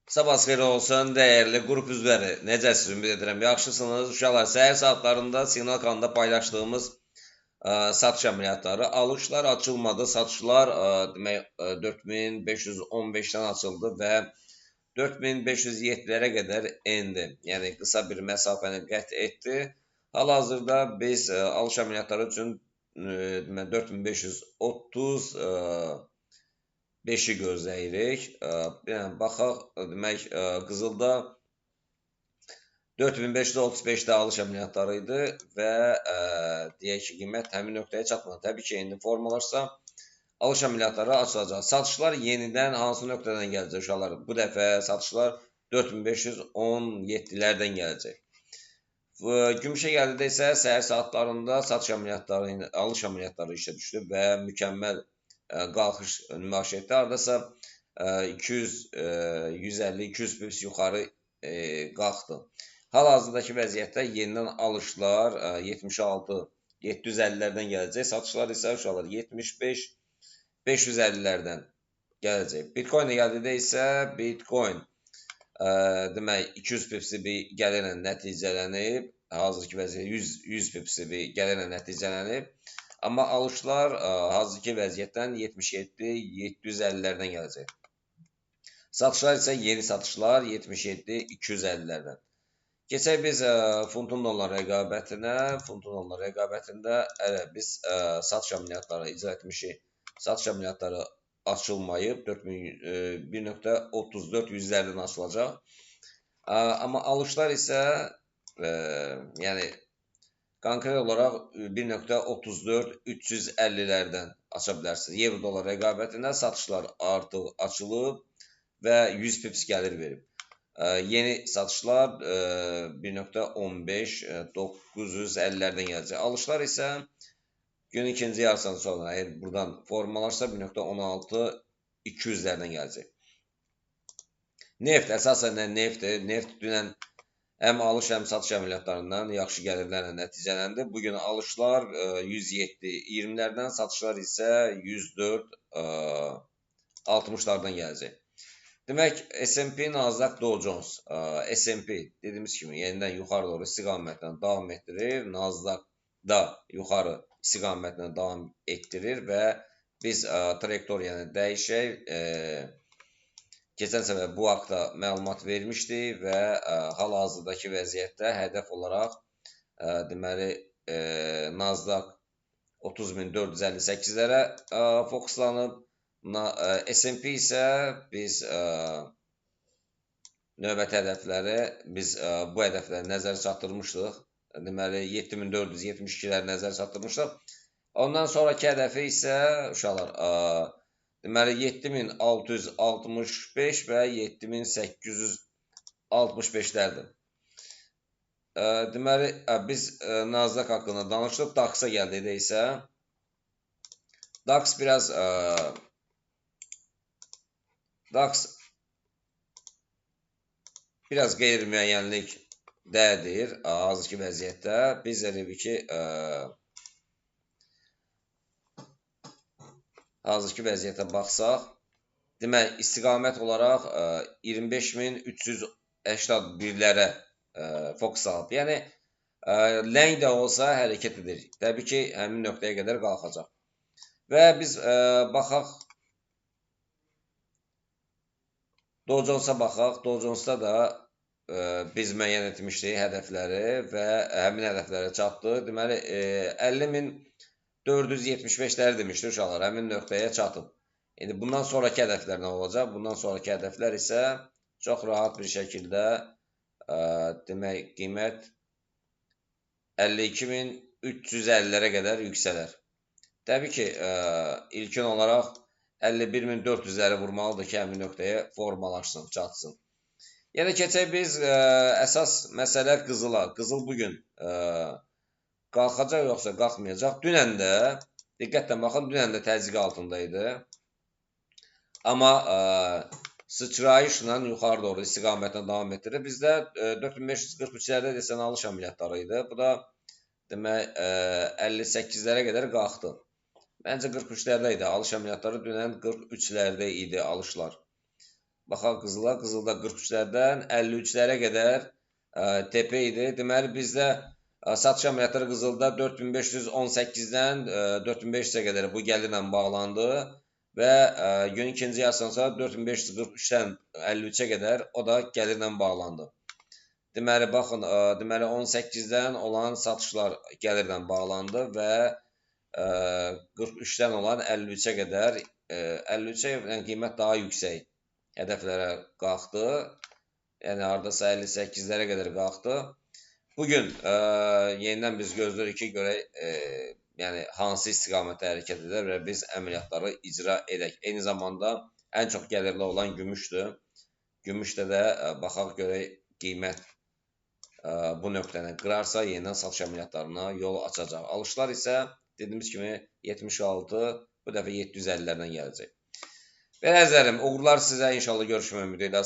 Sabah xeyir olsun, dəyərli qrup üzvləri. Necəsiz? Ümid edirəm, yaxşısınız. Uşaqlar, səhər saatlarında Siqnal kanalında paylaşdığımız satış əməliyyatları, alışlar açılmadı. Satışlar demək 4515-dən açıldı və 4507-lərə qədər endi. Yəni qısa bir məsafəni qət etdi. Hal-hazırda biz alış əməliyyatları üçün 4530 5-i gözləyirik. Yəni, baxaq, demək, qızılda 4535-də alış əməliyyatları idi və deyək ki, qiymət həmin nöqtəyə çatmadı. Təbii ki, indi formalaşsa, alış əməliyyatları açılacaq. Satışlar yenidən hansı nöqtədən gələcək uşaqlar? Bu dəfə satışlar 4517-lərdən gələcək. Gümüşə gəldidə isə səhər saatlarında satış əməliyyatları, alış əməliyyatları işə düşdü və mükəmməl qalxış nümayiş etdi. Haradasa 150-200 pips yuxarı qalxdı. Hal-hazırdakı vəziyyətdə yenidən alışlar 76-750-lərdən gələcək. Satışlar isə uşaqlar 75-550-lərdən gələcək. Bitcoin gəldikdə isə Bitcoin demək 200 pipsli bir gəlirlə nəticələnib. Hazırki vəziyyət 100 pipsli bir gəlirlə nəticələnib. Amma alışlar hazırki vəziyyətdən 77-750-lərdən gələcək. Satışlar isə yeni satışlar 77-250-lərdən. Keçək biz funtun dollar rəqabətinə. Funtun dollar rəqabətində biz satış əməliyyatları icra etmişik. Satış əməliyyatları açılmayıb. 1.34 yüzlərdən açılacaq. Amma alışlar isə yəni konkret olaraq 1.34 350-lərdən aça bilərsiniz. Euro dollar rəqabətində satışlar artıq açılıb və 100 pips gəlir verib. Yeni satışlar 1.15 950-lərdən gələcək. Alışlar isə günün ikinci yarısından sonra, əgər buradan formalaşsa 1.16 200-lərdən gələcək. Neft, əsasən neftdir. Neft dünən həm alış, həm satış əməliyyatlarından yaxşı gəlirlərlə nəticələndi. Bugün alışlar 107-20-lərdən, satışlar isə 104-60-lardan gələcək. Demək, S&P, Nasdaq, Dow Jones. S&P dediyimiz kimi yenidən yuxarı doğru istiqamətlə davam etdirir. Nasdaq da yuxarı istiqamətlə davam etdirir və biz trayektoriyanı dəyişək. Keçən səfər bu haqda məlumat vermişdik və hal-hazırdakı vəziyyətdə hədəf olaraq deməli Nasdaq 30458-lərə fokuslanıb. S&P isə biz növbəti hədəfləri bu hədəfləri nəzərə çatdırmışdıq. Deməli 7472-ləri nəzərə çatdırmışdıq. Ondan sonraki hədəfi isə uşaqlar deməli 7665 və 7865-lərdir. Deməli biz Nasdaq haqqında danışdıq. DAX-a gəldikdə isə DAX biraz qeyri-müəyyənlikdədir hazırki vəziyyətdə. Biz dedik ki, hazırki vəziyyətə baxsaq, demək, istiqamət olaraq 25381-lərə fokus alıb. Yəni, ləng də olsa hərəkət edir. Təbii ki, həmin nöqtəyə qədər qalxacaq. Və biz baxaq, Dow Jones-a baxaq. Dow Jones-da da biz müəyyən etmişdik hədəfləri və həmin hədəflərə çatdı. Deməli, 50.475-ləri demişdir uşaqlar, həmin nöqtəyə çatıb. İndi bundan sonraki hədəflər nə olacaq? Bundan sonraki hədəflər isə çox rahat bir şəkildə demək, qiymət 52.350-lərə qədər yüksələr. Təbii ki, ilkin olaraq 51.400-ləri vurmalıdır ki, həmin nöqtəyə formalaşsın, çatsın. Yəni, keçək biz əsas məsələ qızıla. Qızıl bugün qalxacaq yoxsa qalxmayacaq. Dünən də, diqqətlə baxın, dünən də təzyiq altındaydı. Amma sıçrayışla yuxarı doğru istiqamətlə davam etdirir. Bizdə 4543-lərdə desən alış əməliyyatları idi. Bu da demək 58-lərə qədər qalxdı. Məncə 43-lərdə idi. Alış əməliyyatları dünən 43-lərdə idi alışlar. baxaq qızıla. Qızılda 43-lərdən 53-lərə qədər tepe idi. Deməli, bizdə satış əməliyyatları qızılda 4518-dən 4500-ə qədər bu gəlirlə bağlandı və günün ikinci yarısından sonra 4543-dən 53-ə qədər o da gəlirlə bağlandı. Deməli, baxın, deməli 18-dən olan satışlar gəlirlə bağlandı və 43-dən olan 53-ə qədər, 53-ə qiymət daha yüksək hədəflərə qalxdı. Yəni, hardasa 58-lərə qədər qalxdı. Bugün yenidən biz gözləyirik ki, görək, yəni hansı istiqamətdə hərəkət edər və biz əməliyyatları icra edək. Eyni zamanda ən çox gəlirli olan gümüşdür. Gümüşdə də baxaq görək qiymət bu nöqtəni qırarsa yenidən satış əməliyyatlarına yol açacaq. Alışlar isə dediyimiz kimi 76, bu dəfə 750-lərdən gələcək. Belə əzərim, uğurlar sizə, inşallah görüşmək ümidi ilə.